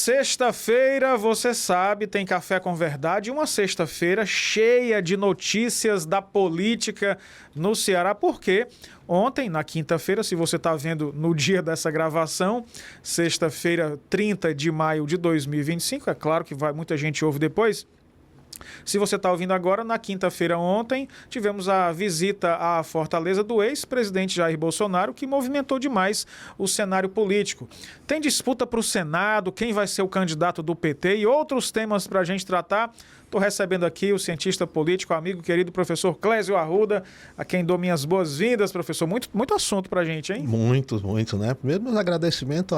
Sexta-feira, você sabe, tem Café com Verdade, uma sexta-feira cheia de notícias da política no Ceará, porque ontem, na quinta-feira, se você está vendo no dia dessa gravação, sexta-feira, 30 de maio de 2025, é claro que muita gente ouve depois. Se você está ouvindo agora, na quinta-feira ontem, tivemos a visita à Fortaleza do ex-presidente Jair Bolsonaro, que movimentou demais o cenário político. Tem disputa para o Senado, quem vai ser o candidato do PT e outros temas para a gente tratar. Estou recebendo aqui o cientista político, amigo querido professor Clésio Arruda, a quem dou minhas boas-vindas, professor. Muito assunto para a gente, hein? Muito, né? Primeiro, meus agradecimentos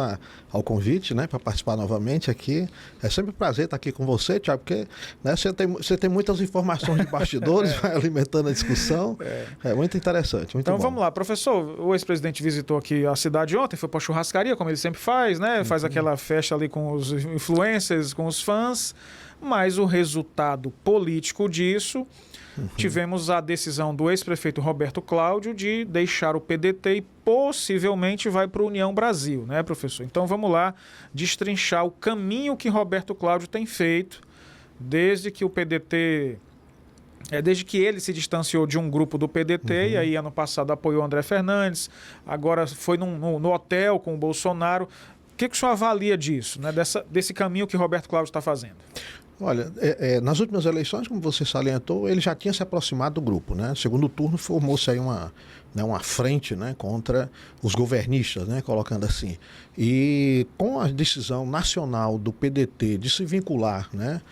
ao convite, né, para participar novamente aqui. É sempre um prazer estar aqui com você, Thiago, porque né, você tem muitas informações de bastidores, vai alimentando a discussão. É muito interessante, muito então, bom. Vamos lá, professor. O ex-presidente visitou aqui a cidade ontem, foi para a churrascaria, como ele sempre faz, né? Faz aquela festa ali com os influencers, com os fãs. Mas o resultado político disso, tivemos a decisão do ex-prefeito Roberto Cláudio de deixar o PDT e possivelmente vai para o União Brasil, né, professor? Então vamos lá destrinchar o caminho que Roberto Cláudio tem feito desde que o PDT... desde que ele se distanciou de um grupo do PDT, e aí ano passado apoiou André Fernandes, agora foi no hotel com o Bolsonaro. O que o senhor avalia disso, né, desse caminho que Roberto Cláudio está fazendo? Olha, nas últimas eleições, como você salientou, ele já tinha se aproximado do grupo, né? No segundo turno formou-se aí uma frente, né, contra os governistas, né, colocando assim. E com a decisão nacional do PDT de se vincular, né,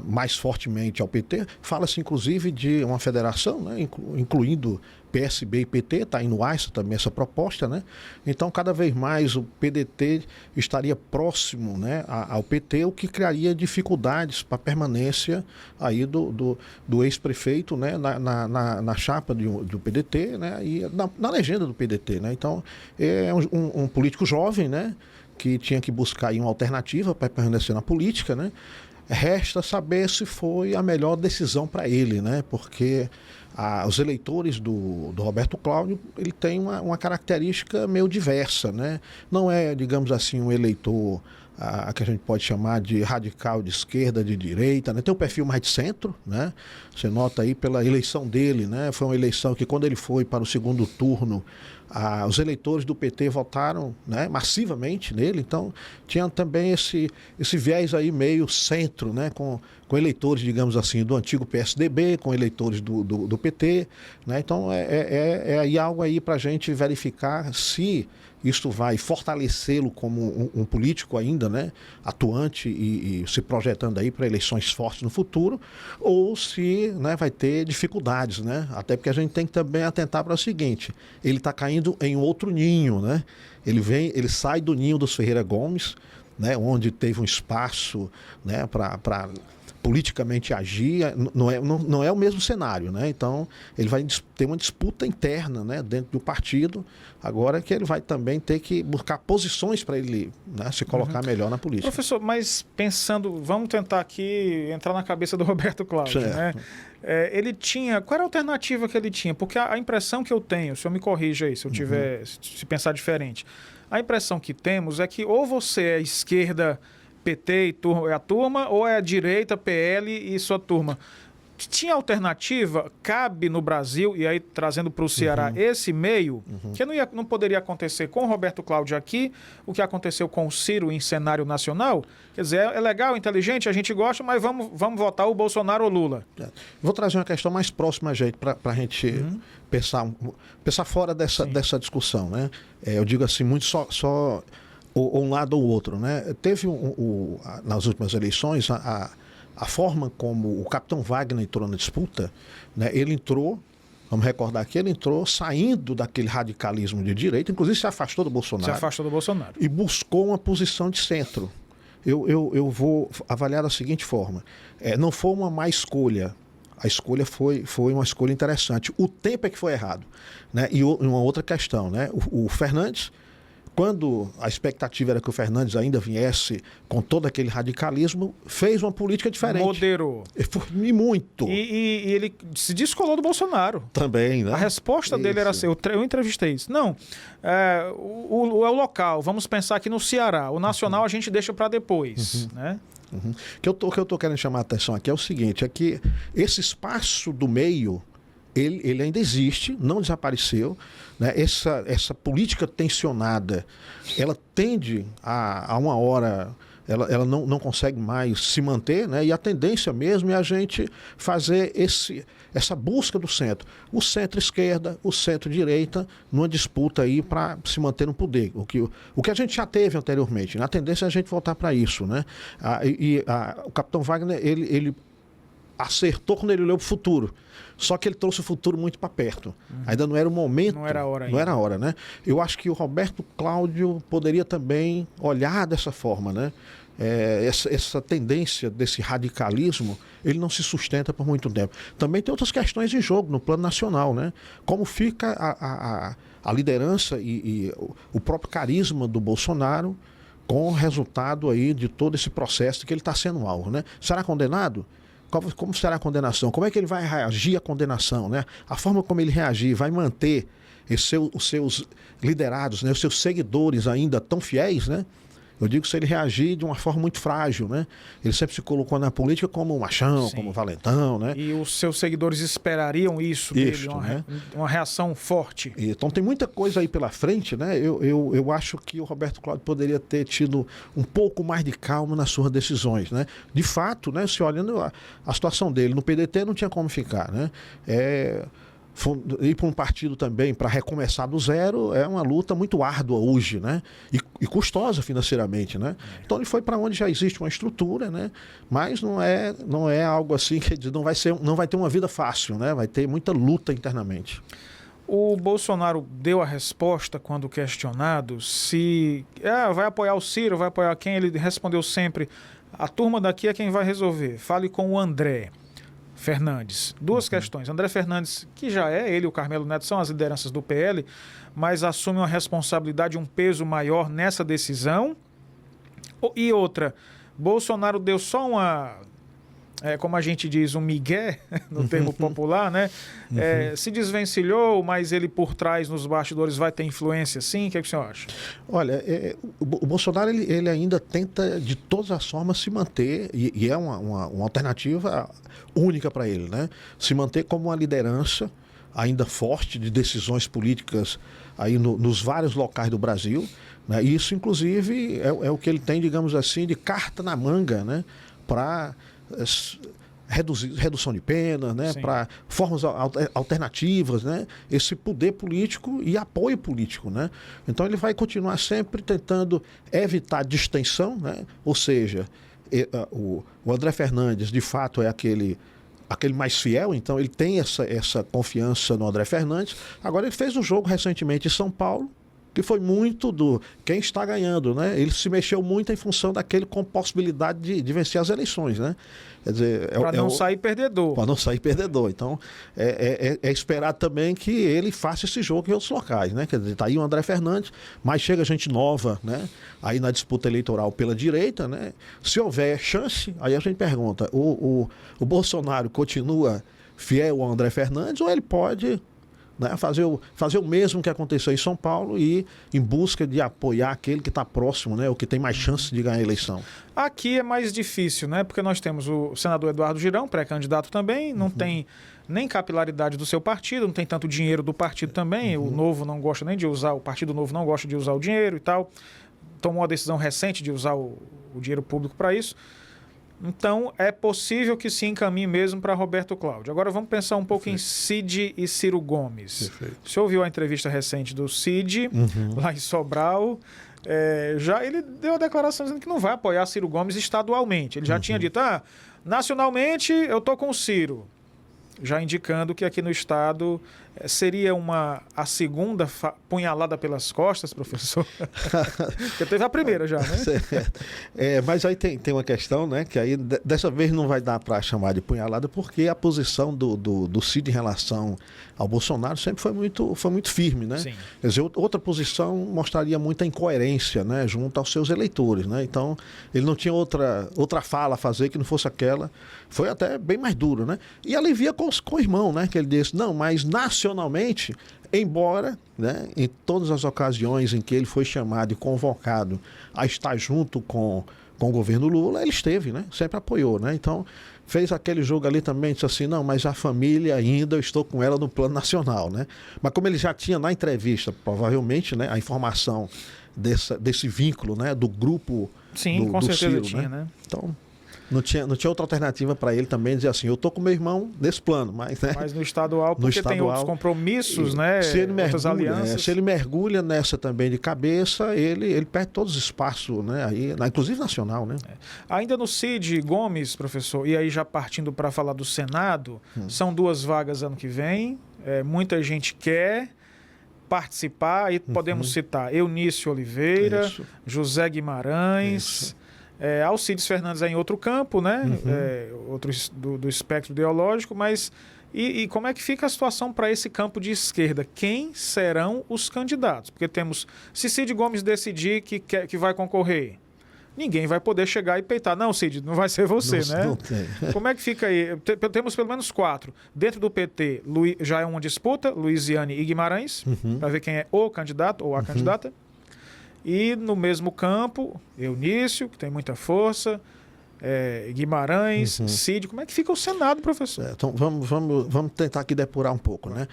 mais fortemente ao PT, fala-se inclusive de uma federação, né, incluindo PSB e PT, está indo também essa proposta, né? Então, cada vez mais o PDT estaria próximo, né, ao PT, o que criaria dificuldades para a permanência aí do ex-prefeito, né, na chapa do PDT, né, e na legenda do PDT, né? Então, é um político jovem, né, que tinha que buscar aí uma alternativa para permanecer na política, né? Resta saber se foi a melhor decisão para ele, né? Porque os eleitores do Roberto Cláudio, ele tem uma característica meio diversa, né? Não é, digamos assim, um eleitor que a gente pode chamar de radical de esquerda, de direita, né? Tem um perfil mais de centro, né? Você nota aí pela eleição dele, né? Foi uma eleição que quando ele foi para o segundo turno, os eleitores do PT votaram, né, massivamente nele, então tinha também esse viés aí meio centro, né, com eleitores, digamos assim, do antigo PSDB, com eleitores do PT, né? Então é aí algo aí para a gente verificar se isto vai fortalecê-lo como um político ainda, né, atuante e se projetando aí para eleições fortes no futuro, ou se, né, vai ter dificuldades, né? Até porque a gente tem que também atentar para o seguinte: ele está caindo em um outro ninho, né? Ele sai do ninho dos Ferreira Gomes, né, onde teve um espaço, né, para politicamente agir, não é o mesmo cenário, né? Então ele vai ter uma disputa interna, né, dentro do partido, agora que ele vai também ter que buscar posições para ele, né, se colocar melhor na política. Professor, mas pensando, vamos tentar aqui entrar na cabeça do Roberto Cláudio, né? Ele tinha, qual era a alternativa que ele tinha? Porque a impressão que eu tenho, o senhor me corrija aí se eu tiver, se pensar diferente, a impressão que temos é que ou você é esquerda, PT e a turma, ou é a direita, PL e sua turma. Tinha alternativa? Cabe no Brasil, e aí trazendo para o Ceará esse meio, que não poderia acontecer com o Roberto Cláudio aqui, o que aconteceu com o Ciro em cenário nacional? Quer dizer, é legal, inteligente, a gente gosta, mas vamos votar o Bolsonaro ou Lula. Vou trazer uma questão mais próxima, gente, para a gente pensar fora dessa discussão, né? Eu digo assim, muito só ou um lado ou outro, né? Teve nas últimas eleições a forma como o capitão Wagner entrou na disputa, né? Ele entrou, vamos recordar que ele entrou saindo daquele radicalismo de direita, inclusive se afastou do Bolsonaro. Se afastou do Bolsonaro. E buscou uma posição de centro. Eu vou avaliar da seguinte forma: não foi uma má escolha. A escolha foi uma escolha interessante. O tempo é que foi errado, né? E uma outra questão, né? O Fernandes quando a expectativa era que o Fernandes ainda viesse com todo aquele radicalismo, fez uma política diferente. Moderou. E muito. E ele se descolou do Bolsonaro. Também, né? A resposta dele era assim, eu entrevistei isso. Não, é o local, vamos pensar aqui no Ceará. O nacional a gente deixa para depois, né? O que eu tô querendo chamar a atenção aqui é o seguinte, é que esse espaço do meio, ele ainda existe, não desapareceu, né? Essa política tensionada, ela tende a uma hora, ela não consegue mais se manter, né? E a tendência mesmo é a gente fazer essa busca do centro. O centro-esquerda, o centro-direita, numa disputa aí para se manter no poder. O que a gente já teve anteriormente, né? A tendência é a gente voltar para isso, né? O Capitão Wagner, ele acertou quando ele olhou para o futuro. Só que ele trouxe o futuro muito para perto. Ainda não era o momento. Não era a hora ainda. Não era a hora, né? Eu acho que o Roberto Cláudio poderia também olhar dessa forma, né? Essa tendência desse radicalismo, ele não se sustenta por muito tempo. Também tem outras questões em jogo no plano nacional, né? Como fica a liderança e o próprio carisma do Bolsonaro com o resultado aí de todo esse processo que ele está sendo alvo, né? Será condenado? Como será a condenação? Como é que ele vai reagir à condenação, né? A forma como ele reagir vai manter os seus liderados, né? Os seus seguidores ainda tão fiéis, né? Eu digo se ele reagir de uma forma muito frágil, né? Ele sempre se colocou na política como um machão, Sim. como um valentão, né? E os seus seguidores esperariam isso dele, uma reação forte. Então tem muita coisa aí pela frente, né? Eu acho que o Roberto Cláudio poderia ter tido um pouco mais de calma nas suas decisões, né? De fato, né? Se olhando a situação dele no PDT não tinha como ficar, né? Ir para um partido também para recomeçar do zero é uma luta muito árdua hoje, né? E custosa financeiramente, né? Então ele foi para onde já existe uma estrutura, né? Mas não é algo assim que não vai ter uma vida fácil, né? Vai ter muita luta internamente. O Bolsonaro deu a resposta quando questionado se vai apoiar o Ciro, vai apoiar quem? Ele respondeu sempre: a turma daqui é quem vai resolver. Fale com o André Fernandes. Duas questões. André Fernandes, que já ele e o Carmelo Neto são as lideranças do PL, mas assume uma responsabilidade, um peso maior nessa decisão. E outra, Bolsonaro deu só como a gente diz, um migué, no termo popular, né? Se desvencilhou, mas ele por trás, nos bastidores, vai ter influência, sim? O que o senhor acha? Olha, o Bolsonaro ele ainda tenta, de todas as formas, se manter, e é uma alternativa única para ele, né? Se manter como uma liderança ainda forte de decisões políticas aí nos vários locais do Brasil, né? E isso, inclusive, é o que ele tem, digamos assim, de carta na manga, né? Para redução de pena, né? Para formas alternativas, né? Esse poder político e apoio político, né? Então ele vai continuar sempre tentando evitar distensão, né? Ou seja, o André Fernandes de fato é aquele mais fiel, então ele tem essa confiança no André Fernandes. Agora ele fez um jogo recentemente em São Paulo, que foi muito do quem está ganhando, né? Ele se mexeu muito em função daquele com possibilidade de vencer as eleições, né? Quer dizer, para não sair perdedor. Para não sair perdedor. Então, é esperar também que ele faça esse jogo em outros locais, né? Quer dizer, está aí o André Fernandes, mas chega gente nova, né? Aí na disputa eleitoral pela direita, né? Se houver chance, aí a gente pergunta, o Bolsonaro continua fiel ao André Fernandes ou ele pode, né, fazer o mesmo que aconteceu em São Paulo e em busca de apoiar aquele que está próximo, né, o que tem mais chance de ganhar a eleição? Aqui é mais difícil, né? Porque nós temos o senador Eduardo Girão, pré-candidato também, não tem nem capilaridade do seu partido, não tem tanto dinheiro do partido também, o Novo não gosta nem de usar, o Partido Novo não gosta de usar o dinheiro e tal, tomou a decisão recente de usar o dinheiro público para isso. Então, é possível que se encaminhe mesmo para Roberto Cláudio. Agora, vamos pensar um pouco em Cid e Ciro Gomes. Perfeito. Você ouviu a entrevista recente do Cid, lá em Sobral. Já ele deu a declaração dizendo que não vai apoiar Ciro Gomes estadualmente. Ele já tinha dito, nacionalmente eu tô com o Ciro. já indicando que aqui no estado seria a segunda punhalada pelas costas, professor? Porque teve a primeira já, né? Mas aí tem uma questão, né? Que aí dessa vez não vai dar para chamar de punhalada, porque a posição do Cid em relação ao Bolsonaro sempre foi muito firme, né? Sim. Quer dizer, outra posição mostraria muita incoerência, né? Junto aos seus eleitores, né? Então, ele não tinha outra fala a fazer que não fosse aquela. Foi até bem mais duro, né? E alivia com o irmão, né? Que ele disse, não, mas nacionalmente, embora, né, em todas as ocasiões em que ele foi chamado e convocado a estar junto com o governo Lula, ele esteve, né? Sempre apoiou, né? Então, fez aquele jogo ali também, disse assim, não, mas a família ainda, eu estou com ela no plano nacional, né? Mas como ele já tinha na entrevista, provavelmente, né, a informação desse vínculo, né, do grupo. Sim, com certeza Ciro, tinha, né? Então, não tinha outra alternativa para ele também dizer assim, eu estou com meu irmão nesse plano, mas... Né, mas no estadual, porque tem outros compromissos, né? Se ele outras alianças. se ele mergulha nessa também de cabeça, ele perde todos os espaços, né? Aí, inclusive nacional, né? Ainda no Cid Gomes, professor, e aí já partindo para falar do Senado, são 2 vagas ano que vem, muita gente quer participar, aí podemos citar Eunício Oliveira, José Guimarães... Alcides Fernandes em outro campo, né? Outro do espectro ideológico, mas e como é que fica a situação para esse campo de esquerda? Quem serão os candidatos? Porque temos, se Cid Gomes decidir que vai concorrer, ninguém vai poder chegar e peitar. Não, Cid, não vai ser você, né? Não tem. Como é que fica aí? Temos pelo menos 4. Dentro do PT, já é uma disputa, Luiziane e Guimarães, para ver quem é o candidato ou a candidata. E no mesmo campo, Eunício, que tem muita força, Guimarães, Cid. Como é que fica o Senado, professor? Então, vamos tentar aqui depurar um pouco, né?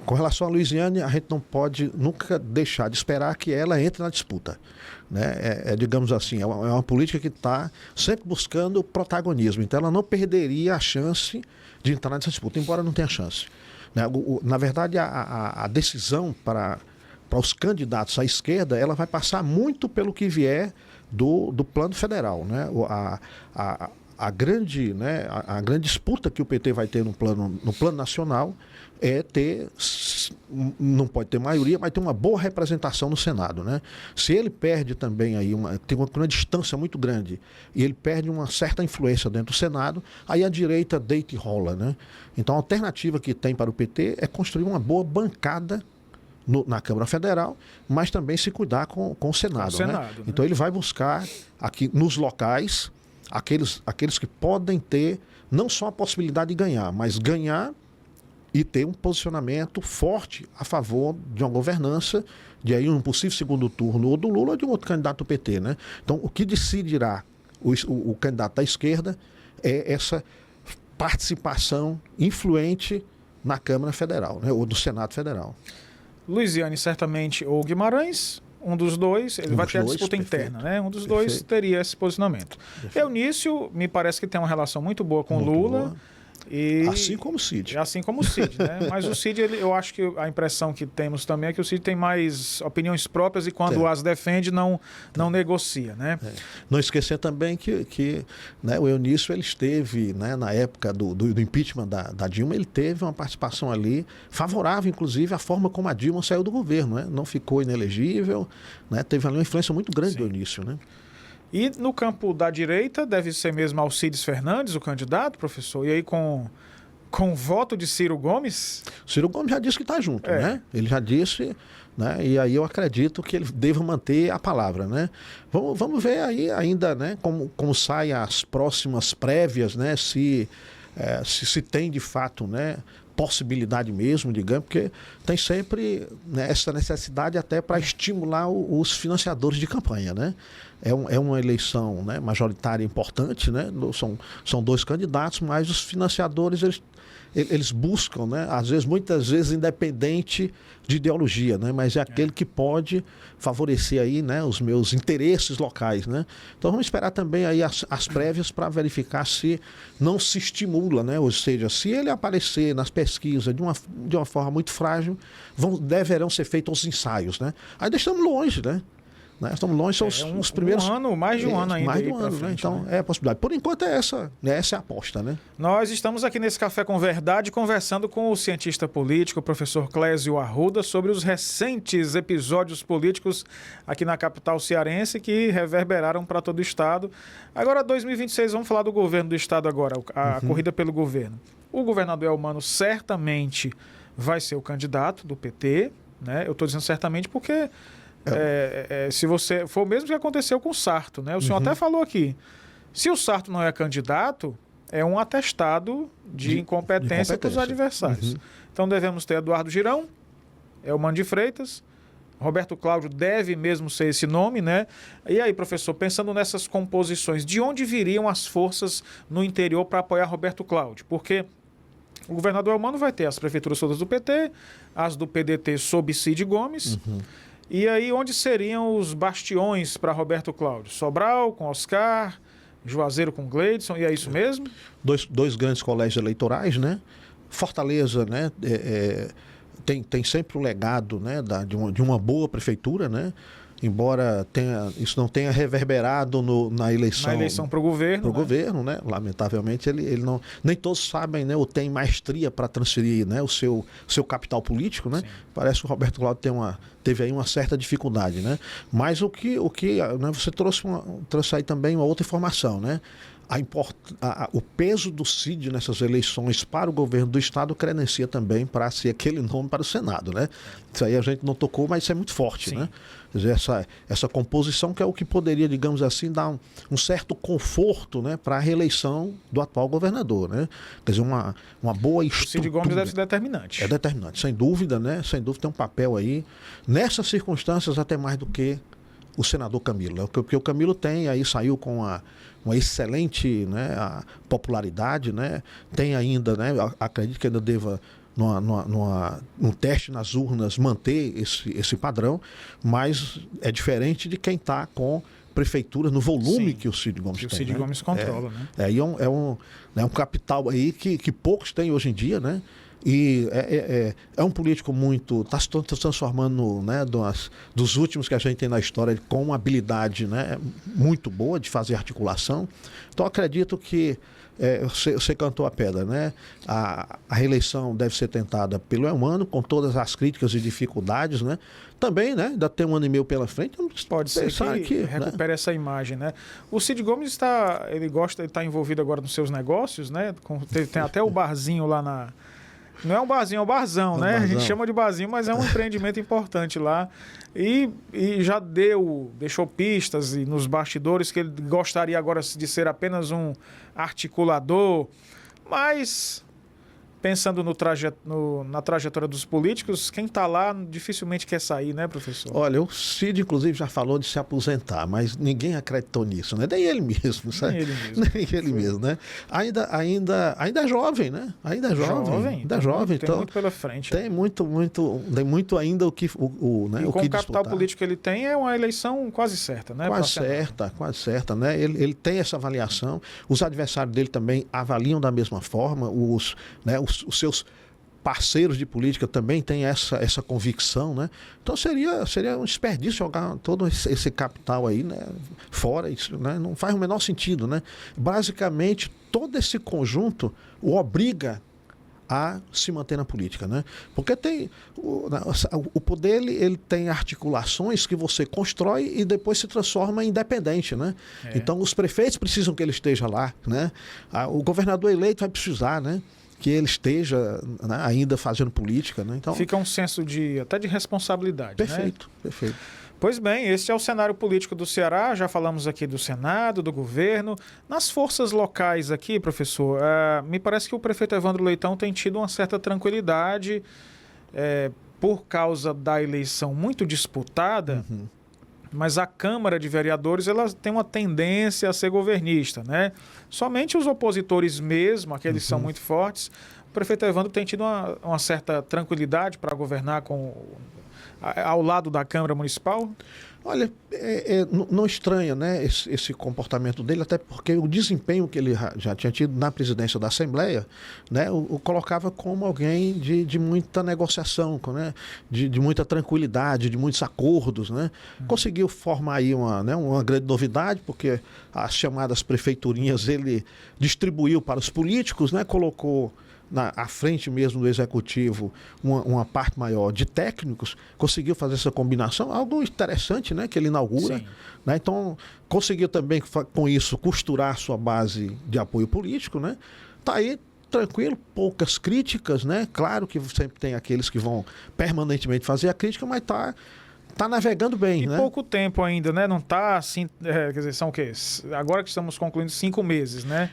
Com relação a Luiziane, a gente não pode nunca deixar de esperar que ela entre na disputa. Né? Digamos assim, é uma política que está sempre buscando protagonismo. Então, ela não perderia a chance de entrar nessa disputa, embora não tenha chance. Né? Na verdade, a decisão para os candidatos à esquerda, ela vai passar muito pelo que vier do plano federal, né? A grande disputa que o PT vai ter no plano nacional é ter, não pode ter maioria, mas ter uma boa representação no Senado, né? Se ele perde também aí tem uma distância muito grande e ele perde uma certa influência dentro do Senado, aí a direita deita e rola, né? Então a alternativa que tem para o PT é construir uma boa bancada na Câmara Federal, mas também se cuidar com o Senado. Né? Então ele vai buscar aqui nos locais aqueles que podem ter não só a possibilidade de ganhar, mas ganhar e ter um posicionamento forte a favor de uma governança, de aí um possível segundo turno ou do Lula ou de um outro candidato do PT. Né? Então o que decidirá o candidato da esquerda é essa participação influente na Câmara Federal, né? Ou do Senado Federal. Luiziane, certamente, ou Guimarães, um dos dois, ele vai ter a disputa interna, né? Um dos dois teria esse posicionamento. Eunício, me parece que tem uma relação muito boa com Lula. Boa. Assim como o Cid. Assim como o Cid, né? Mas o Cid, eu acho que a impressão que temos também é que o Cid tem mais opiniões próprias e quando as defende, não negocia, né? Não esquecer também que né, o Eunício, ele esteve, né, na época do impeachment da Dilma, ele teve uma participação ali favorável, inclusive, à forma como a Dilma saiu do governo, né? Não ficou inelegível, né? Teve ali uma influência muito grande do Eunício, né? E no campo da direita, deve ser mesmo Alcides Fernandes, o candidato, professor? E aí com o voto de Ciro Gomes? Ciro Gomes já disse que está junto, né? Ele já disse, né? E aí eu acredito que ele deva manter a palavra, né? Vamos ver aí ainda, né? Como saem as próximas prévias, né? Se tem de fato, né? Possibilidade mesmo, digamos, porque tem sempre, né, essa necessidade até para estimular os financiadores de campanha, né? É uma eleição, né, majoritária importante, né? São 2 candidatos, mas os financiadores eles buscam, né, muitas vezes independente de ideologia, né, mas é aquele que pode favorecer aí, né, os meus interesses locais, né. Então vamos esperar também aí as prévias para verificar se não se estimula, né, ou seja, se ele aparecer nas pesquisas de uma forma muito frágil, deverão ser feitos os ensaios, né. Ainda estamos longe, né. Né? Estamos longe, são os primeiros... mais de um ano ainda. Mais de um ano, frente, né? Então, é a possibilidade. Por enquanto é essa é a aposta, né? Nós estamos aqui nesse Café com Verdade conversando com o cientista político, o professor Clésio Arruda, sobre os recentes episódios políticos aqui na capital cearense que reverberaram para todo o estado. Agora, 2026, vamos falar do governo do estado agora, a corrida pelo governo. O governador Elmano certamente vai ser o candidato do PT, né? Eu estou dizendo certamente porque... se você for o mesmo que aconteceu com o Sarto, né? O senhor até falou aqui, se o Sarto não é candidato, é um atestado de incompetência para os adversários. Então devemos ter Eduardo Girão, Elmano de Freitas, Roberto Cláudio deve mesmo ser esse nome, né? E aí, professor, pensando nessas composições, de onde viriam as forças no interior para apoiar Roberto Cláudio? Porque o governador Elmano vai ter as prefeituras todas do PT, as do PDT sob Cid Gomes. E aí, onde seriam os bastiões para Roberto Cláudio? Sobral com Oscar, Juazeiro com Gleidson, e é isso mesmo? Dois grandes colégios eleitorais, né? Fortaleza, né? Tem sempre o legado, né? De uma boa prefeitura, né? Embora isso não tenha reverberado na eleição. Na eleição para o governo. Para o governo, né? Lamentavelmente, ele não. Nem todos sabem, né? Ou tem maestria para transferir, né? o seu capital político, né? Sim. Parece que o Roberto Cláudio teve aí uma certa dificuldade, né? Mas né? Você trouxe aí também uma outra informação, né? O peso do Cid nessas eleições para o governo do estado credencia também para ser aquele nome para o Senado, né? Isso aí a gente não tocou, mas isso é muito forte, né? Quer dizer, essa composição que é o que poderia, digamos assim, dar um certo conforto, né, para a reeleição do atual governador, né? Quer dizer, uma boa estrutura. O Cid Gomes deve ser determinante. É determinante, sem dúvida, né? Sem dúvida tem um papel aí, nessas circunstâncias até mais do que o senador Camilo, porque o Camilo saiu com uma excelente, né, a popularidade, né? Tem ainda, né, acredito que ainda deva num teste nas urnas manter esse padrão, mas é diferente de quem está com prefeitura no volume que o Cid Gomes tem. O Cid Gomes controla, né? É um capital aí que poucos têm hoje em dia, né? E é um político está se transformando, né, dos últimos que a gente tem na história, com uma habilidade, né, muito boa de fazer articulação. Então acredito que você cantou a pedra, né? A reeleição deve ser tentada pelo Elmano, com todas as críticas e dificuldades, né? Também, né? Ainda tem 1 ano e meio pela frente. Pode ser que recupere, né, essa imagem, né? O Cid Gomes ele gosta de estar envolvido agora nos seus negócios, né? Tem até o barzinho lá Não é um barzinho, é um barzão, né? A gente chama de barzinho, mas é um empreendimento importante lá. E já deixou pistas nos bastidores que ele gostaria agora de ser apenas um articulador. Mas, pensando na trajetória dos políticos, quem está lá dificilmente quer sair, né, professor? Olha, o Cid, inclusive, já falou de se aposentar, mas ninguém acreditou nisso, né? Nem ele mesmo, sabe? Nem ele mesmo, né? Ainda é jovem, né? Ainda é jovem. Tem muito pela frente. Tem muito ainda o que né? E com o capital político que ele tem, é uma eleição quase certa, né? Quase certa, né? Ele tem essa avaliação. Os adversários dele também avaliam da mesma forma. Os seus parceiros de política também têm essa convicção, né? Então seria um desperdício jogar todo esse capital aí, né, fora. Isso, né? Não faz o menor sentido, né? Basicamente, todo esse conjunto o obriga a se manter na política, né? Porque o poder ele tem articulações que você constrói e depois se transforma em independente, né? Então os prefeitos precisam que ele esteja lá, né? O governador eleito vai precisar, né, que ele esteja, né, ainda fazendo política, né? Então fica um senso até de responsabilidade. Perfeito. Pois bem, esse é o cenário político do Ceará. Já falamos aqui do Senado, do governo. Nas forças locais aqui, professor, me parece que o prefeito Evandro Leitão tem tido uma certa tranquilidade por causa da eleição muito disputada. Mas a Câmara de Vereadores ela tem uma tendência a ser governista, né? Somente os opositores mesmo, aqueles que são muito fortes. prefeito Evandro tem tido uma certa tranquilidade para governar ao lado da Câmara Municipal? Olha, não estranha, né, esse comportamento dele, até porque o desempenho que ele já tinha tido na presidência da Assembleia, né, o colocava como alguém de muita negociação, né, de muita tranquilidade, de muitos acordos, né. Conseguiu formar aí uma grande novidade, porque as chamadas prefeiturinhas ele distribuiu para os políticos, né, colocou à frente mesmo do executivo uma parte maior de técnicos, conseguiu fazer essa combinação, algo interessante, né, que ele inaugura, né, então conseguiu também com isso costurar sua base de apoio político, né, tá aí tranquilo, poucas críticas, né, claro que sempre tem aqueles que vão permanentemente fazer a crítica, mas tá navegando bem, e né? Pouco tempo ainda, né? Não está assim, quer dizer, são o quê? Agora que estamos concluindo 5 meses, né?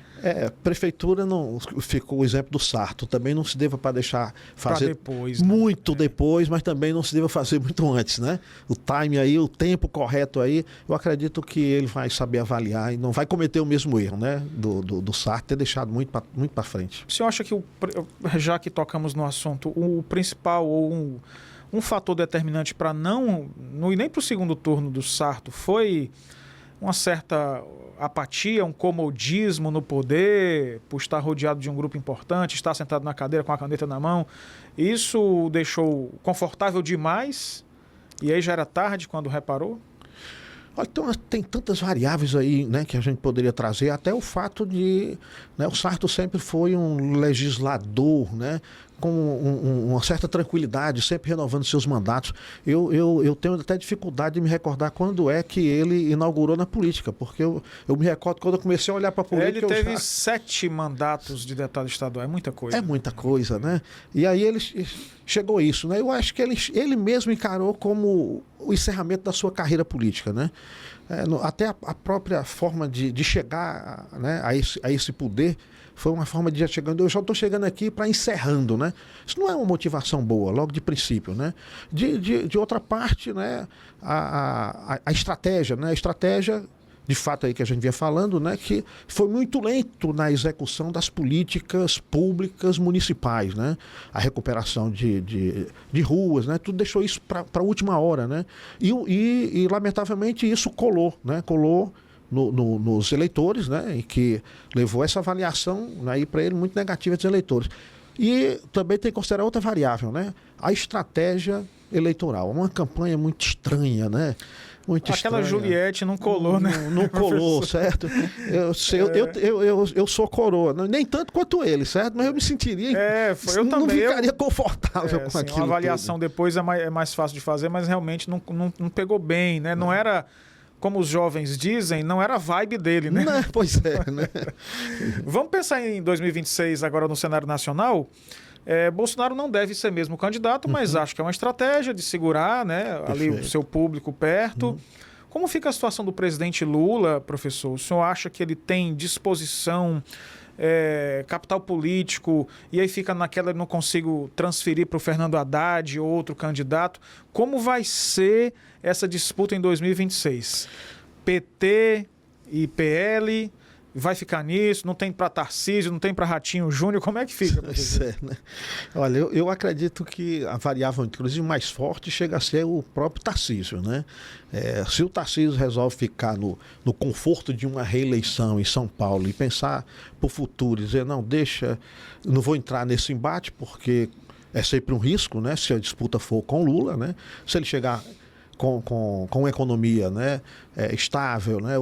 Prefeitura não ficou o exemplo do Sarto, também não se deva para deixar fazer depois, muito depois, mas também não se deva fazer muito antes, né? O time aí, o tempo correto aí, eu acredito que ele vai saber avaliar e não vai cometer o mesmo erro, né? Do Sarto ter deixado muito para frente. O senhor acha que, já que tocamos no assunto, o principal ou um fator determinante para não ir nem para o segundo turno do Sarto foi uma certa apatia, um comodismo no poder, por estar rodeado de um grupo importante, estar sentado na cadeira com a caneta na mão? Isso o deixou confortável demais e aí já era tarde quando reparou? Então, tem tantas variáveis aí, né, que a gente poderia trazer, até o fato de, né, o Sarto sempre foi um legislador, né, com uma certa tranquilidade, sempre renovando seus mandatos. Eu tenho até dificuldade de me recordar quando é que ele inaugurou na política, porque eu me recordo quando eu comecei a olhar para a política... Ele teve 7 mandatos de deputado estadual, é muita coisa. É muita coisa, né? E aí ele chegou a isso, né? Eu acho que ele mesmo encarou como o encerramento da sua carreira política, né? Até a própria forma de chegar, né, a esse poder foi uma forma de eu já estou chegando aqui para encerrando, né? Isso não é uma motivação boa, logo de princípio, né? De outra parte, né, a estratégia, né? A estratégia, de fato, aí que a gente vinha falando, né, que foi muito lento na execução das políticas públicas municipais, né? A recuperação de ruas, né? Tudo deixou isso para a última hora, né? E, lamentavelmente, isso colou, né? Colou nos eleitores, né? E que levou essa avaliação, né, para ele muito negativa dos eleitores. E também tem que considerar outra variável, né? A estratégia eleitoral. Uma campanha muito estranha, né? Muito Aquela estranha. Juliette não colou, né? Não colou, certo? Eu sou coroa, nem tanto quanto ele, certo? Mas eu me sentiria... eu não também, ficaria confortável com aquilo. Uma avaliação tudo. Depois é mais fácil de fazer, mas realmente não pegou bem, né? Não era... Como os jovens dizem, não era a vibe dele, né? Não, pois é, né? Vamos pensar em 2026 agora no cenário nacional. Bolsonaro não deve ser mesmo candidato, mas acho que é uma estratégia de segurar, né, ali o seu público perto. Como fica a situação do presidente Lula, professor? O senhor acha que ele tem disposição, capital político, e aí fica naquela, não consigo transferir para o Fernando Haddad ou outro candidato? Como vai ser essa disputa em 2026? PT e PL... vai ficar nisso, não tem para Tarcísio, não tem para Ratinho Júnior, como é que fica? Né? Olha, eu acredito que a variável, inclusive, mais forte chega a ser o próprio Tarcísio, né? Se o Tarcísio resolve ficar no conforto de uma reeleição em São Paulo e pensar para o futuro, dizer, não vou entrar nesse embate, porque é sempre um risco, né? Se a disputa for com Lula, né? Se ele chegar com uma economia, né, estável, né?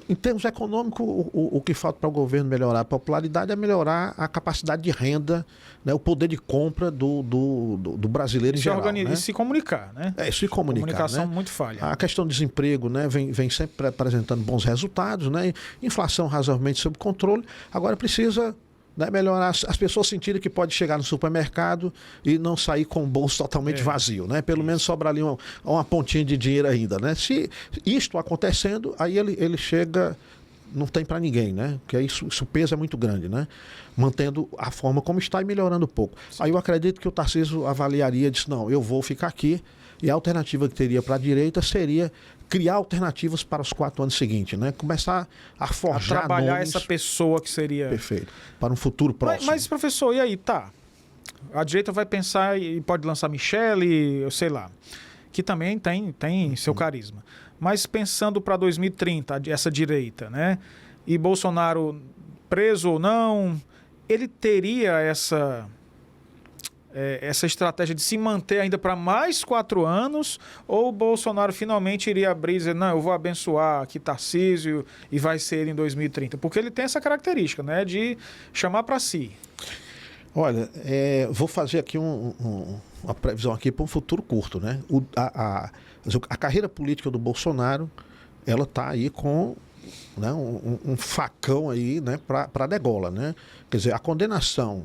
Em termos econômicos, o que falta para o governo melhorar a popularidade é melhorar a capacidade de renda, né, o poder de compra do brasileiro em geral. Né? E se comunicar, né? Se comunicar. Comunicação, né? Muito falha. A questão do desemprego, né, vem sempre apresentando bons resultados, né? Inflação razoavelmente sob controle. Agora precisa, né, melhorar, as pessoas sentirem que pode chegar no supermercado e não sair com o bolso totalmente vazio, né? Pelo menos sobra ali uma pontinha de dinheiro ainda, né? Se isto acontecendo, aí ele chega, não tem para ninguém, né? Porque isso o peso é muito grande, né? Mantendo a forma como está e melhorando um pouco. Sim. Aí eu acredito que o Tarcísio avaliaria, disse, não, eu vou ficar aqui, e a alternativa que teria para a direita seria criar alternativas para os 4 anos seguintes, né? Começar a forjar trabalhar nomes, essa pessoa que seria... perfeito, para um futuro próximo. Mas, professor, e aí, tá? A direita vai pensar e pode lançar Michele, eu sei lá, que também tem seu carisma. Mas pensando para 2030, essa direita, né? E Bolsonaro preso ou não, ele teria essa estratégia de se manter ainda para mais 4 anos, ou o Bolsonaro finalmente iria abrir e dizer, não, eu vou abençoar aqui Tarcísio e vai ser ele em 2030? Porque ele tem essa característica, né, de chamar para si. Olha, vou fazer aqui uma previsão aqui para um futuro curto, né? A carreira política do Bolsonaro, ela está aí com, né, um facão aí, né, para a degola, né? Quer dizer, a condenação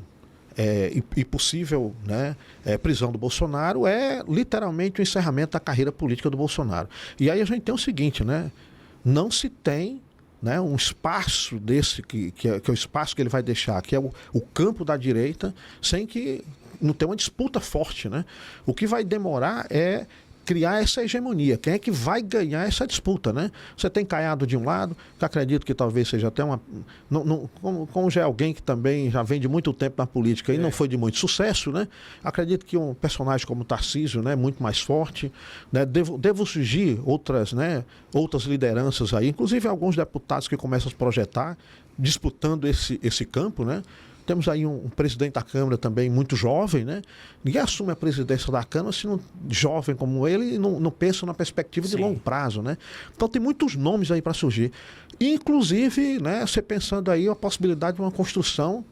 e possível, né, prisão do Bolsonaro é literalmente o encerramento da carreira política do Bolsonaro. E aí a gente tem o seguinte, né? Não se tem, né, um espaço desse que é o espaço que ele vai deixar, que é o campo da direita, sem que não tenha uma disputa forte, né? O que vai demorar é criar essa hegemonia. Quem é que vai ganhar essa disputa, né? Você tem Caiado de um lado, que acredito que talvez seja até uma... como já é alguém que também já vem de muito tempo na política e não foi de muito sucesso, né? Acredito que um personagem como Tarcísio, né, muito mais forte, né? Devo surgir outras lideranças aí, inclusive alguns deputados que começam a se projetar, disputando esse campo, né? Temos aí um presidente da Câmara também muito jovem, né? Ninguém assume a presidência da Câmara se não jovem como ele e não pensa na perspectiva de longo prazo, né? Então tem muitos nomes aí para surgir. Inclusive, né, você pensando aí a possibilidade de uma construção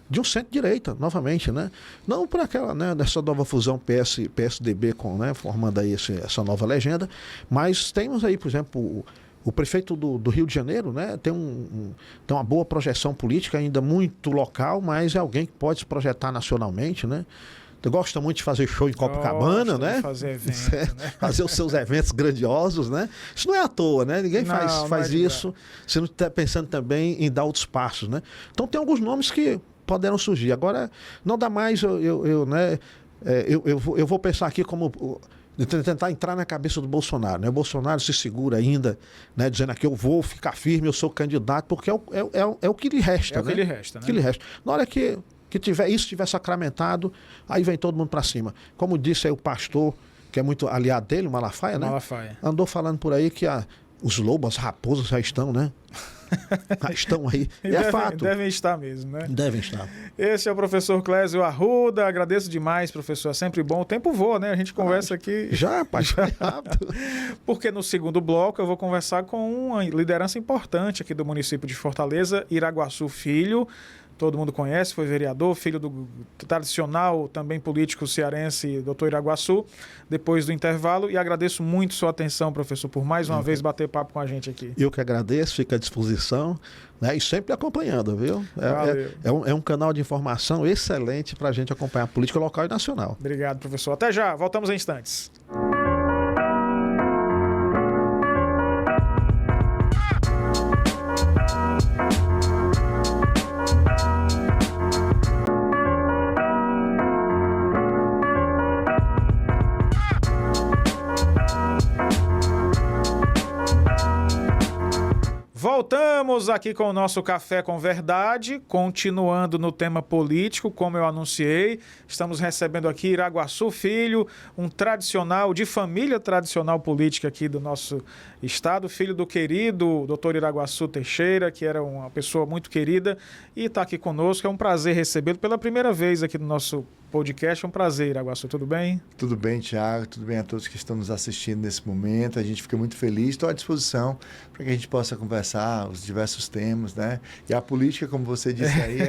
de um centro-direita, novamente, né? Não por aquela, né, dessa nova fusão PSDB né, formando aí essa nova legenda, mas temos aí, por exemplo, o prefeito do Rio de Janeiro, né, tem uma boa projeção política, ainda muito local, mas é alguém que pode se projetar nacionalmente, né? Gosta muito de fazer show em Copacabana, né? Fazer evento, né? Fazer os seus eventos grandiosos, né? Isso não é à toa, né? Ninguém faz isso se não está pensando também em dar outros passos, né? Então tem alguns nomes que poderão surgir. Agora, não dá mais, eu vou pensar aqui como... tentar entrar na cabeça do Bolsonaro, né? O Bolsonaro se segura ainda, né? Dizendo aqui, eu vou ficar firme, eu sou candidato, porque é o que lhe resta, né? O que lhe resta, né? O que lhe resta. Na hora que tiver sacramentado, aí vem todo mundo para cima. Como disse aí o pastor, que é muito aliado dele, o Malafaia, né? Malafaia. Andou falando por aí que os lobos, as raposas já estão, né? Estão aí. É fato. Devem estar mesmo, né? Devem estar. Esse é o professor Clésio Arruda. Agradeço demais, professor. É sempre bom. O tempo voa, né? A gente conversa aqui. Já, pai. Rápido. Porque no segundo bloco eu vou conversar com uma liderança importante aqui do município de Fortaleza, Iraguaçu Filho. Todo mundo conhece, foi vereador, filho do tradicional, também político cearense, doutor Iraguaçu, depois do intervalo. E agradeço muito sua atenção, professor, por mais uma vez bater papo com a gente aqui. Eu que agradeço, fico à disposição, né, e sempre acompanhando, viu? É um canal de informação excelente para a gente acompanhar a política local e nacional. Obrigado, professor. Até já, voltamos em instantes. Voltamos aqui com o nosso Café com Verdade, continuando no tema político, como eu anunciei. Estamos recebendo aqui Iraguaçu Filho, um tradicional, de família tradicional política aqui do nosso estado, filho do querido doutor Iraguaçu Teixeira, que era uma pessoa muito querida e está aqui conosco. É um prazer recebê-lo pela primeira vez aqui no nosso podcast. É um prazer, Iraguaçu. Tudo bem? Tudo bem, Tiago. Tudo bem a todos que estão nos assistindo nesse momento. A gente fica muito feliz. Estou à disposição para que a gente possa conversar os diversos temas, né? E a política, como você disse aí,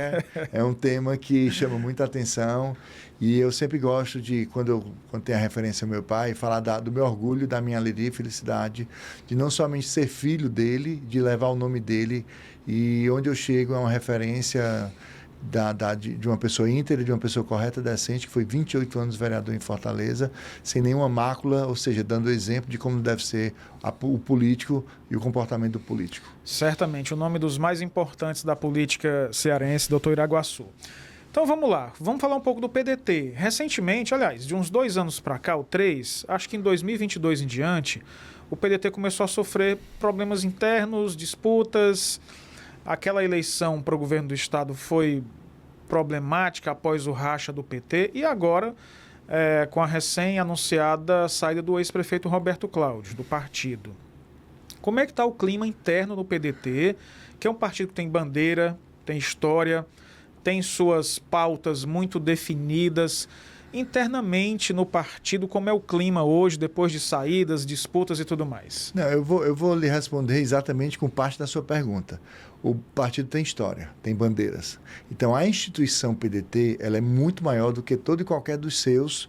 é um tema que chama muita atenção. E eu sempre gosto de, quando tem a referência ao meu pai, falar do meu orgulho, da minha alegria e felicidade, de não somente ser filho dele, de levar o nome dele. E onde eu chego é uma referência de uma pessoa íntegra, de uma pessoa correta, decente, que foi 28 anos vereador em Fortaleza, sem nenhuma mácula, ou seja, dando exemplo de como deve ser o político e o comportamento do político. Certamente, o nome dos mais importantes da política cearense, doutor Iraguaçu. Então vamos lá, vamos falar um pouco do PDT. Recentemente, aliás, de uns 2 anos para cá, ou 3, acho que em 2022 em diante, o PDT começou a sofrer problemas internos, disputas. Aquela eleição para o governo do estado foi problemática após o racha do PT e agora, com a recém-anunciada saída do ex-prefeito Roberto Cláudio, do partido. Como é que está o clima interno do PDT, que é um partido que tem bandeira, tem história, tem suas pautas muito definidas. Internamente no partido, como é o clima hoje, depois de saídas, disputas e tudo mais? Não, eu vou lhe responder exatamente com parte da sua pergunta. O partido tem história, tem bandeiras. Então, a instituição PDT ela é muito maior do que todo e qualquer dos seus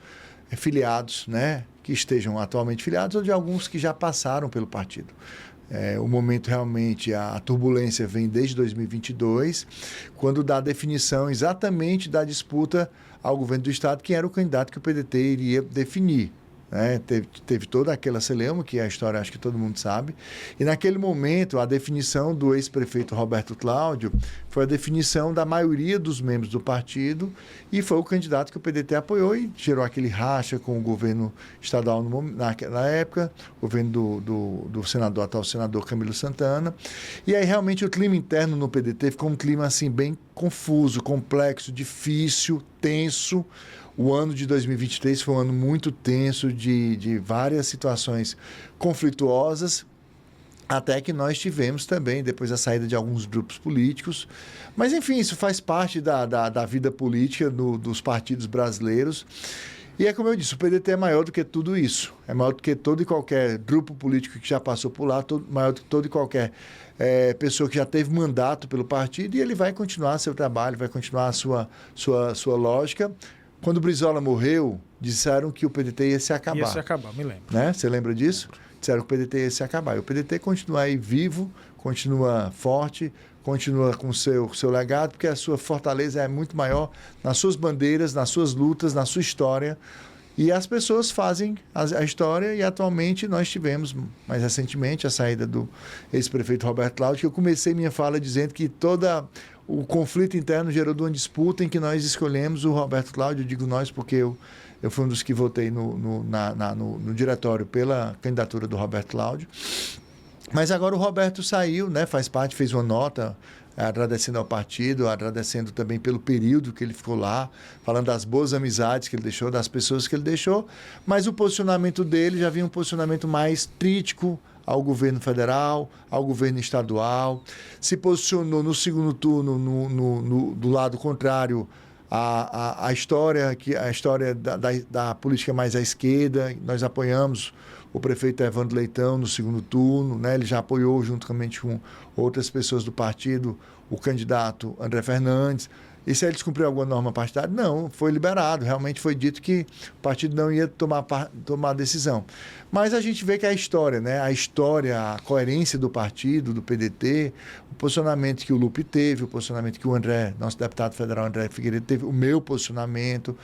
filiados, né, que estejam atualmente filiados ou de alguns que já passaram pelo partido. O momento realmente, a turbulência vem desde 2022, quando dá a definição exatamente da disputa ao governo do estado, quem era o candidato que o PDT iria definir. Né? Teve toda aquela celeuma, que é a história acho que todo mundo sabe, e naquele momento a definição do ex-prefeito Roberto Cláudio foi a definição da maioria dos membros do partido e foi o candidato que o PDT apoiou e gerou aquele racha com o governo estadual na época, o governo do senador, atual senador Camilo Santana. E aí realmente o clima interno no PDT ficou um clima assim bem confuso, complexo, difícil, tenso. O ano de 2023 foi um ano muito tenso, de várias situações conflituosas, até que nós tivemos também, depois da saída de alguns grupos políticos. Mas, enfim, isso faz parte da vida política dos partidos brasileiros. E é como eu disse, o PDT é maior do que tudo isso. É maior do que todo e qualquer grupo político que já passou por lá, maior do que todo e qualquer pessoa que já teve mandato pelo partido, e ele vai continuar seu trabalho, vai continuar a sua lógica. Quando o Brizola morreu, disseram que o PDT ia se acabar. Ia se acabar, me lembro. Né? Você lembra disso? Disseram que o PDT ia se acabar. E o PDT continua aí vivo, continua forte, continua com o seu legado, porque a sua fortaleza é muito maior nas suas bandeiras, nas suas lutas, na sua história. E as pessoas fazem a história, e atualmente nós tivemos, mais recentemente, a saída do ex-prefeito Roberto Cláudio, que eu comecei minha fala dizendo que o conflito interno gerou de uma disputa em que nós escolhemos o Roberto Cláudio. Eu digo nós porque eu fui um dos que votei no diretório pela candidatura do Roberto Cláudio. Mas agora o Roberto saiu, né, fez uma nota agradecendo ao partido, agradecendo também pelo período que ele ficou lá, falando das boas amizades que ele deixou, das pessoas que ele deixou, mas o posicionamento dele já vinha um posicionamento mais crítico ao governo federal, ao governo estadual, se posicionou no segundo turno do lado contrário à história da política mais à esquerda. Nós apoiamos o prefeito Evandro Leitão no segundo turno, né? Ele já apoiou, juntamente com outras pessoas do partido, o candidato André Fernandes. E se ele descumpriu alguma norma partidária? Não, foi liberado. Realmente foi dito que o partido não ia tomar decisão. Mas a gente vê que a história, né? A história, a coerência do partido, do PDT, o posicionamento que o Lupe teve, o posicionamento que o André, nosso deputado federal André Figueiredo teve, o meu posicionamento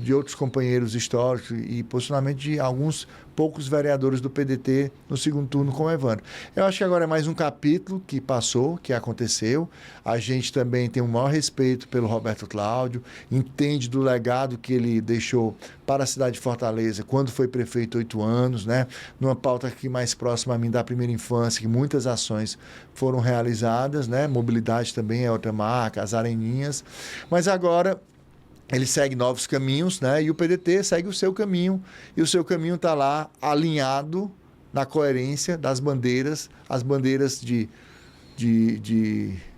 de outros companheiros históricos e posicionamento de alguns poucos vereadores do PDT no segundo turno com o Evandro. Eu acho que agora é mais um capítulo que passou, que aconteceu. A gente também tem um maior respeito pelo Roberto Cláudio, entende do legado que ele deixou para a cidade de Fortaleza quando foi prefeito 8 anos, né? Numa pauta aqui mais próxima a mim da primeira infância, que muitas ações foram realizadas, né? Mobilidade também é outra marca, as areninhas. Mas agora ele segue novos caminhos, né? E o PDT segue o seu caminho, e o seu caminho está lá alinhado na coerência das bandeiras, as bandeiras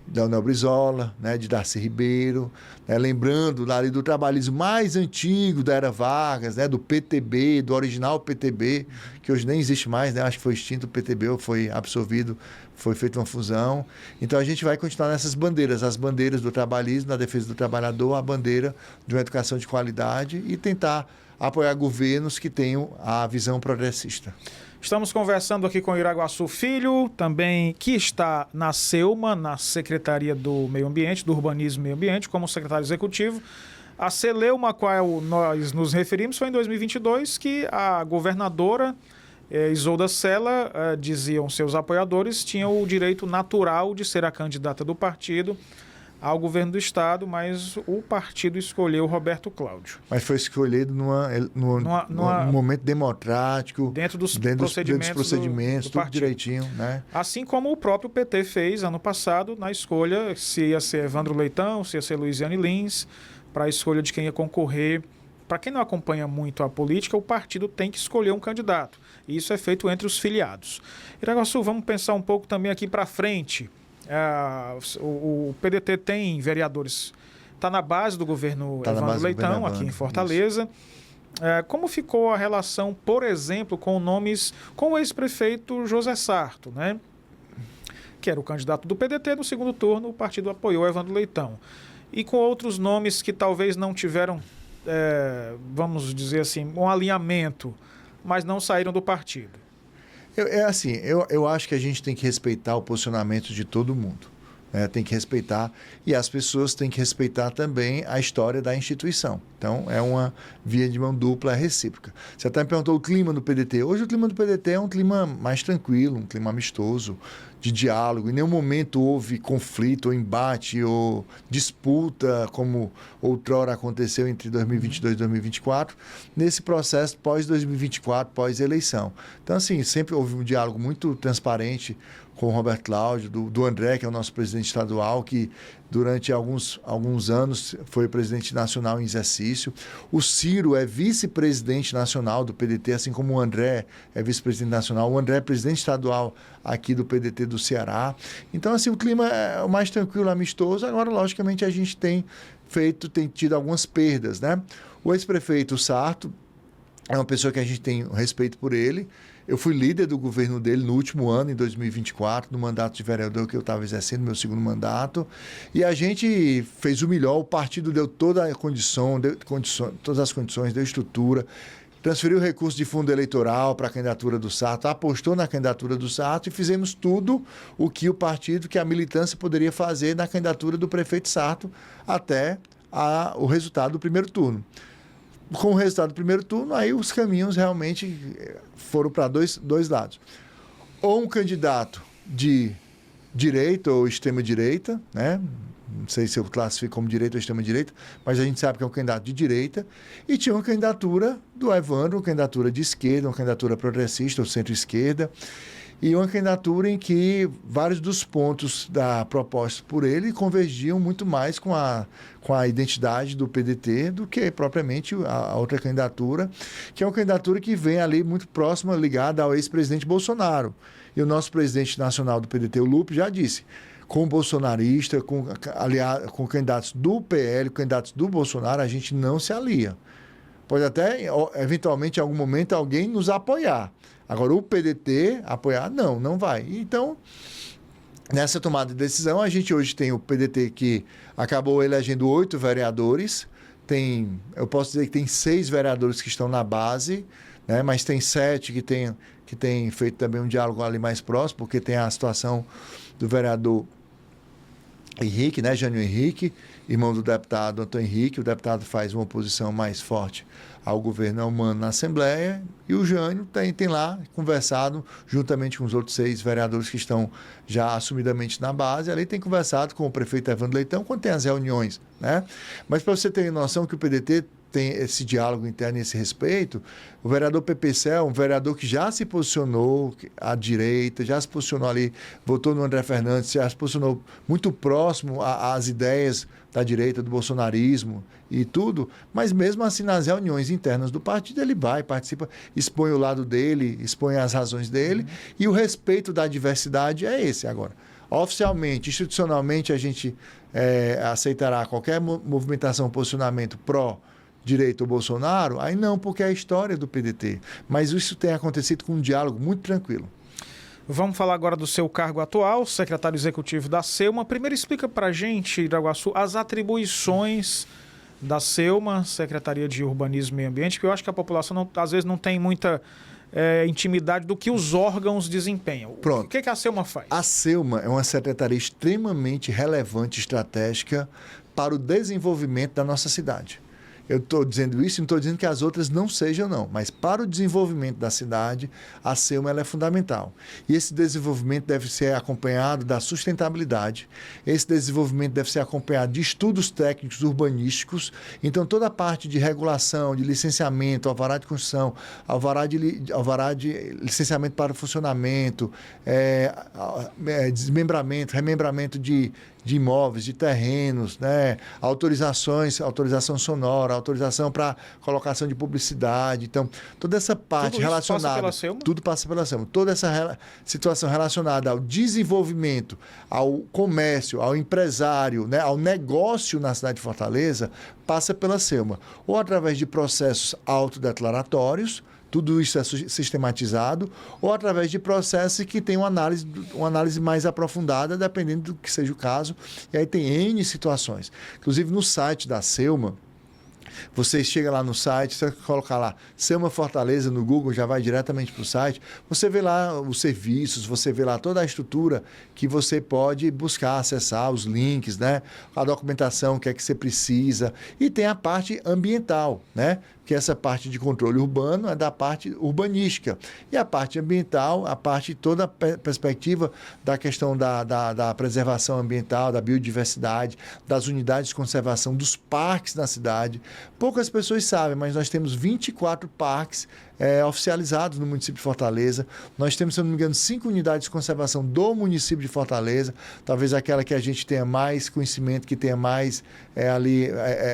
da Leonel Brizola, né, de Darcy Ribeiro, né, lembrando ali do trabalhismo mais antigo da era Vargas, né, do PTB, do original PTB, que hoje nem existe mais, né, acho que foi extinto o PTB, ou foi absorvido, foi feita uma fusão. Então a gente vai continuar nessas bandeiras, as bandeiras do trabalhismo, da defesa do trabalhador, a bandeira de uma educação de qualidade e tentar apoiar governos que tenham a visão progressista. Estamos conversando aqui com o Iraguaçu Filho, também que está na SEUMA, na Secretaria do Meio Ambiente, do Urbanismo e Meio Ambiente, como secretário executivo. A CELEUMA, a qual nós nos referimos, foi em 2022 que a governadora Isolda Sela, diziam seus apoiadores, tinha o direito natural de ser a candidata do partido ao governo do estado, mas o partido escolheu Roberto Cláudio. Mas foi escolhido num momento democrático, dentro dos procedimentos do tudo partido. direitinho, né? Assim como o próprio PT fez ano passado na escolha se ia ser Evandro Leitão, se ia ser Luiziane Lins, para a escolha de quem ia concorrer. Para quem não acompanha muito a política, o partido tem que escolher um candidato. E isso é feito entre os filiados. Iraguaçu, vamos pensar um pouco também aqui para frente. O PDT tem vereadores, está na base do governo Evandro Leitão, aqui em Fortaleza. Como ficou a relação, por exemplo, com nomes, com o ex-prefeito José Sarto, né? Que era o candidato do PDT, no segundo turno o partido apoiou Evandro Leitão. E com outros nomes que talvez não tiveram, vamos dizer assim, um alinhamento, mas não saíram do partido. Eu acho que a gente tem que respeitar o posicionamento de todo mundo. Tem que respeitar, e as pessoas têm que respeitar também a história da instituição. Então, é uma via de mão dupla recíproca. Você até me perguntou o clima do PDT. Hoje o clima do PDT é um clima mais tranquilo, um clima amistoso, de diálogo. Em nenhum momento houve conflito, ou embate, ou disputa, como outrora aconteceu entre 2022 e 2024, nesse processo pós-2024, pós-eleição. Então, assim, sempre houve um diálogo muito transparente com o Roberto Cláudio, do André, que é o nosso presidente estadual, que durante alguns anos foi presidente nacional em exercício. O Ciro é vice-presidente nacional do PDT, assim como o André é vice-presidente nacional. O André é presidente estadual aqui do PDT do Ceará. Então, assim, o clima é o mais tranquilo, amistoso. Agora, logicamente, a gente tem tido algumas perdas, né? O ex-prefeito Sarto é uma pessoa que a gente tem respeito por ele. Eu fui líder do governo dele no último ano, em 2024, no mandato de vereador que eu estava exercendo, meu segundo mandato. E a gente fez o melhor, o partido deu toda a todas as condições, deu estrutura, transferiu recursos de fundo eleitoral para a candidatura do Sarto, apostou na candidatura do Sarto e fizemos tudo o que o partido, que a militância poderia fazer na candidatura do prefeito Sarto até o resultado do primeiro turno. Com o resultado do primeiro turno, aí os caminhos realmente foram para dois lados. Ou um candidato de direita ou extrema-direita, né? Não sei se eu classifico como direita ou extrema-direita, mas a gente sabe que é um candidato de direita. E tinha uma candidatura do Evandro, uma candidatura de esquerda, uma candidatura progressista ou centro-esquerda. E uma candidatura em que vários dos pontos da proposta por ele convergiam muito mais com a identidade do PDT do que propriamente a outra candidatura, que é uma candidatura que vem ali muito próxima, ligada ao ex-presidente Bolsonaro. E o nosso presidente nacional do PDT, o Lupe, já disse, com bolsonarista, com candidatos do PL, candidatos do Bolsonaro, a gente não se alia. Pode até, eventualmente, em algum momento, alguém nos apoiar. Agora, o PDT apoiar, não vai. Então, nessa tomada de decisão, a gente hoje tem o PDT que acabou elegendo 8 vereadores. Eu posso dizer que tem 6 vereadores que estão na base, né? Mas tem 7 que tem feito também um diálogo ali mais próximo, porque tem a situação do vereador Henrique, né? Jânio Henrique, irmão do deputado Antônio Henrique. O deputado faz uma oposição mais forte ao governo humano na Assembleia, e o Jânio tem lá conversado juntamente com os outros 6 vereadores que estão já assumidamente na base. Ali tem conversado com o prefeito Evandro Leitão quando tem as reuniões, né? Mas para você ter noção que o PDT tem esse diálogo interno e esse respeito, o vereador Pepecel, um vereador que já se posicionou à direita, já se posicionou ali, votou no André Fernandes, já se posicionou muito próximo às ideias da direita, do bolsonarismo e tudo, mas mesmo assim nas reuniões internas do partido ele vai, participa, expõe o lado dele, expõe as razões dele, e o respeito da diversidade é esse agora. Oficialmente, institucionalmente, a gente aceitará qualquer movimentação, posicionamento pró-direita ou Bolsonaro? Aí não, porque é a história do PDT. Mas isso tem acontecido com um diálogo muito tranquilo. Vamos falar agora do seu cargo atual, secretário executivo da SEUMA. Primeiro explica para a gente, Iraguaçu, as atribuições da SEUMA, Secretaria de Urbanismo e Meio Ambiente, porque eu acho que a população às vezes não tem muita intimidade do que os órgãos desempenham. Pronto. O que a SEUMA faz? A SEUMA é uma secretaria extremamente relevante e estratégica para o desenvolvimento da nossa cidade. Eu estou dizendo isso e não estou dizendo que as outras não sejam, não. Mas para o desenvolvimento da cidade, a SEUMA ela é fundamental. E esse desenvolvimento deve ser acompanhado da sustentabilidade. Esse desenvolvimento deve ser acompanhado de estudos técnicos urbanísticos. Então, toda a parte de regulação, de licenciamento, alvará de construção, alvará de licenciamento para funcionamento, desmembramento, remembramento de imóveis, de terrenos, né? Autorização sonora, autorização para colocação de publicidade. Então, toda essa parte tudo relacionada... Passa pela SEUMA? Tudo passa pela SEUMA. Toda essa situação relacionada ao desenvolvimento, ao comércio, ao empresário, né? Ao negócio na cidade de Fortaleza, passa pela SEUMA. Ou através de processos autodeclaratórios, tudo isso é sistematizado, ou através de processos que tem uma análise mais aprofundada, dependendo do que seja o caso. E aí tem N situações. Inclusive, no site da SEUMA, você chega lá no site, você colocar lá SEUMA Fortaleza no Google, já vai diretamente para o site. Você vê lá os serviços, você vê lá toda a estrutura que você pode buscar, acessar, os links, né? A documentação, o que é que você precisa. E tem a parte ambiental, né? Que essa parte de controle urbano é da parte urbanística. E a parte ambiental, a parte toda a perspectiva da questão da preservação ambiental, da biodiversidade, das unidades de conservação, dos parques na cidade. Poucas pessoas sabem, mas nós temos 24 parques oficializados no município de Fortaleza. Nós temos, se eu não me engano, 5 unidades de conservação do município de Fortaleza. Talvez aquela que a gente tenha mais conhecimento, que tenha mais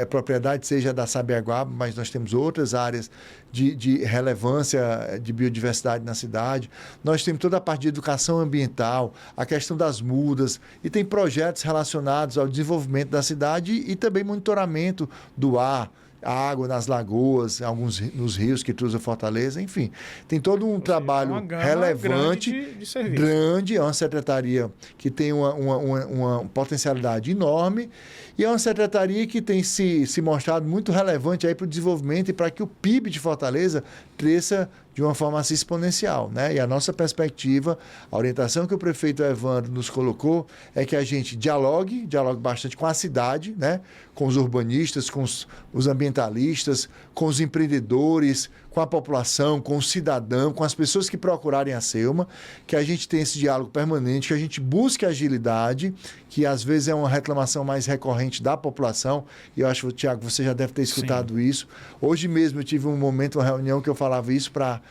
propriedade, seja da Sabiaguaba, mas nós temos outras áreas de relevância de biodiversidade na cidade. Nós temos toda a parte de educação ambiental, a questão das mudas, e tem projetos relacionados ao desenvolvimento da cidade e também monitoramento do ar, a água nas lagoas, alguns nos rios que cruzam Fortaleza, enfim. Tem todo um trabalho relevante, grande, é uma secretaria que tem uma potencialidade enorme e é uma secretaria que tem se mostrado muito relevante para o desenvolvimento e para que o PIB de Fortaleza cresça de uma forma assim exponencial, né? E a nossa perspectiva, a orientação que o prefeito Evandro nos colocou é que a gente dialogue bastante com a cidade, né? Com os urbanistas, com os ambientalistas, com os empreendedores, com a população, com o cidadão, com as pessoas que procurarem a SEUMA, que a gente tenha esse diálogo permanente, que a gente busque agilidade, que às vezes é uma reclamação mais recorrente da população, e eu acho, Tiago, você já deve ter escutado isso. Hoje mesmo eu tive um momento, uma reunião que eu falava isso para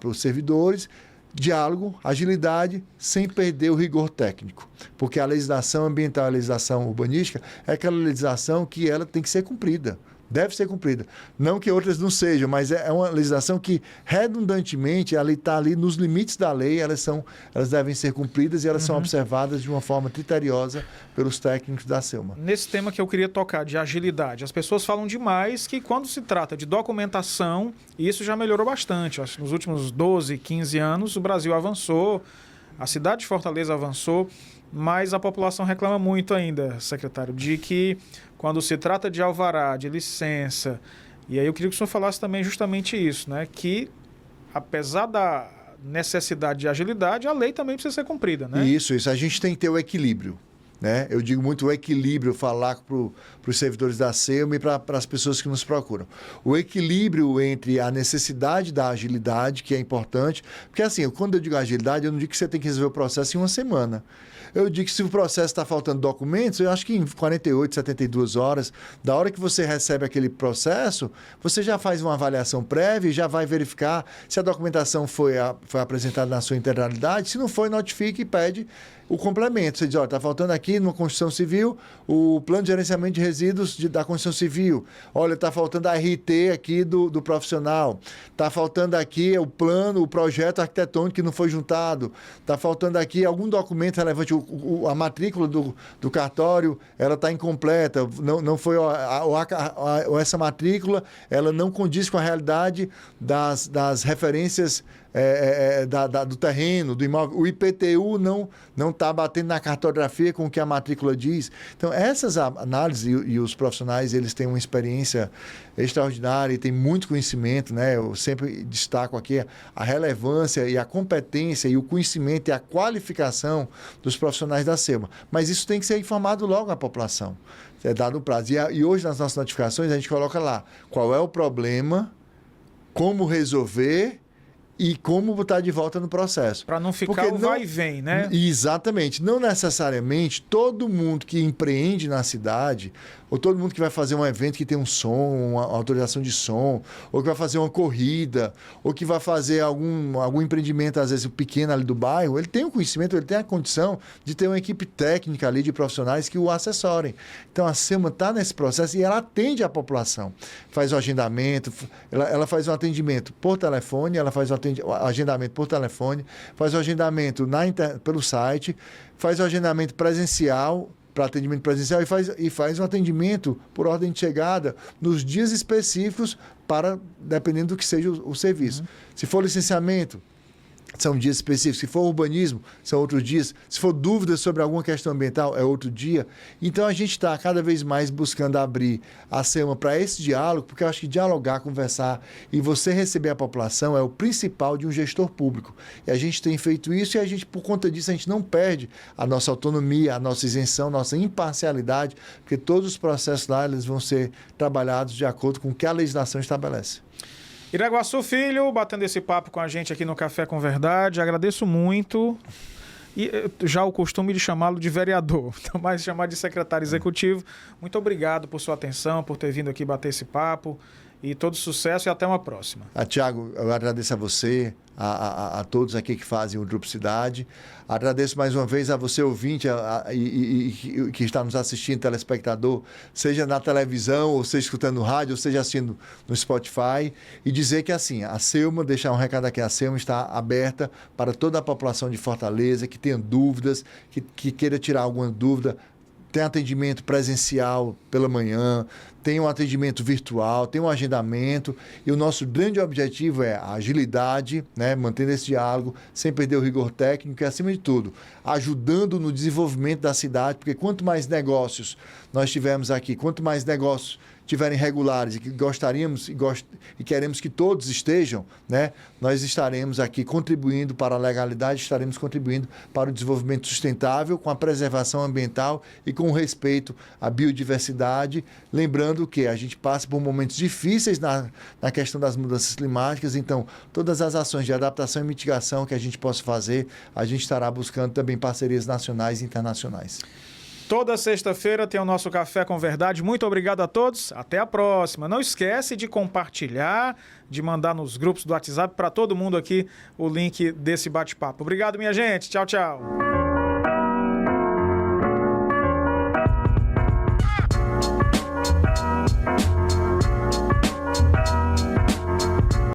os servidores, diálogo, agilidade, sem perder o rigor técnico. Porque a legislação ambiental e a legislação urbanística é aquela legislação que ela tem que ser cumprida. Deve ser cumprida. Não que outras não sejam, mas é uma legislação que, redundantemente, ela está ali nos limites da lei, elas devem ser cumpridas e elas são observadas de uma forma criteriosa pelos técnicos da SEUMA. Nesse tema que eu queria tocar, de agilidade, as pessoas falam demais que quando se trata de documentação, isso já melhorou bastante. Nos últimos 12, 15 anos, o Brasil avançou, a cidade de Fortaleza avançou, mas a população reclama muito ainda, secretário, de que quando se trata de alvará, de licença, e aí eu queria que o senhor falasse também justamente isso, né? Que apesar da necessidade de agilidade, a lei também precisa ser cumprida, né? Isso. A gente tem que ter o equilíbrio, né? Eu digo muito o equilíbrio, falar para os servidores da SEUMA e para as pessoas que nos procuram. O equilíbrio entre a necessidade da agilidade, que é importante, porque assim, quando eu digo agilidade, eu não digo que você tem que resolver o processo em uma semana. Eu digo que se o processo está faltando documentos, eu acho que em 48, 72 horas, da hora que você recebe aquele processo, você já faz uma avaliação prévia e já vai verificar se a documentação foi apresentada na sua integralidade. Se não foi, notifique e pede o complemento. Você diz, está faltando aqui na construção civil o plano de gerenciamento de resíduos da construção civil. Olha, está faltando a RT aqui do profissional. Está faltando aqui o projeto arquitetônico que não foi juntado. Está faltando aqui algum documento relevante. A matrícula do cartório, ela está incompleta. Não foi essa matrícula, ela não condiz com a realidade das referências do terreno, do imóvel. O IPTU não está batendo na cartografia com o que a matrícula diz. Então, essas análises e os profissionais, eles têm uma experiência extraordinária e têm muito conhecimento, né? Eu sempre destaco aqui a relevância e a competência e o conhecimento e a qualificação dos profissionais da SEMA. Mas isso tem que ser informado logo à população. É dado um prazo. E hoje, nas nossas notificações, a gente coloca lá qual é o problema, como resolver e como botar de volta no processo. Para não ficar vai e vem, né? Exatamente. Não necessariamente todo mundo que empreende na cidade, ou todo mundo que vai fazer um evento que tem um som, uma autorização de som, ou que vai fazer uma corrida, ou que vai fazer algum empreendimento, às vezes, pequeno ali do bairro, ele tem o conhecimento, ele tem a condição de ter uma equipe técnica ali de profissionais que o assessorem. Então, a SEMA está nesse processo e ela atende a população. Faz o agendamento, ela faz um atendimento por telefone, ela faz o agendamento por telefone, faz o agendamento pelo site, faz o agendamento presencial, para atendimento presencial, e faz um atendimento por ordem de chegada nos dias específicos, dependendo do que seja o serviço. Se for licenciamento, são dias específicos. Se for urbanismo, são outros dias. Se for dúvidas sobre alguma questão ambiental, é outro dia. Então, a gente está cada vez mais buscando abrir a SEMA para esse diálogo, porque eu acho que dialogar, conversar e você receber a população é o principal de um gestor público. E a gente tem feito isso e por conta disso, a gente não perde a nossa autonomia, a nossa isenção, nossa imparcialidade, porque todos os processos lá eles vão ser trabalhados de acordo com o que a legislação estabelece. Iraguaçu Filho, batendo esse papo com a gente aqui no Café com Verdade. Agradeço muito. E já o costume de chamá-lo de vereador, então mais chamar de secretário executivo. Muito obrigado por sua atenção, por ter vindo aqui bater esse papo. E todo sucesso e até uma próxima. Tiago, eu agradeço a você, a todos aqui que fazem o Grupo Cidade. Agradeço mais uma vez a você, ouvinte, que está nos assistindo, telespectador, seja na televisão, ou seja escutando no rádio, ou seja assistindo no Spotify. E dizer que, assim, a SEMA, deixar um recado aqui, a SEMA está aberta para toda a população de Fortaleza que tenha dúvidas, que queira tirar alguma dúvida. Tem atendimento presencial pela manhã, tem um atendimento virtual, tem um agendamento. E o nosso grande objetivo é a agilidade, né? Mantendo esse diálogo, sem perder o rigor técnico e, acima de tudo, ajudando no desenvolvimento da cidade, porque quanto mais negócios nós tivermos aqui, quanto mais negócios tiverem regulares e que gostaríamos e queremos que todos estejam, né? Nós estaremos aqui contribuindo para a legalidade, estaremos contribuindo para o desenvolvimento sustentável, com a preservação ambiental e com o respeito à biodiversidade, lembrando que a gente passa por momentos difíceis na questão das mudanças climáticas, então todas as ações de adaptação e mitigação que a gente possa fazer, a gente estará buscando também parcerias nacionais e internacionais. Toda sexta-feira tem o nosso Café com Verdade. Muito obrigado a todos. Até a próxima. Não esquece de compartilhar, de mandar nos grupos do WhatsApp para todo mundo aqui o link desse bate-papo. Obrigado, minha gente. Tchau, tchau.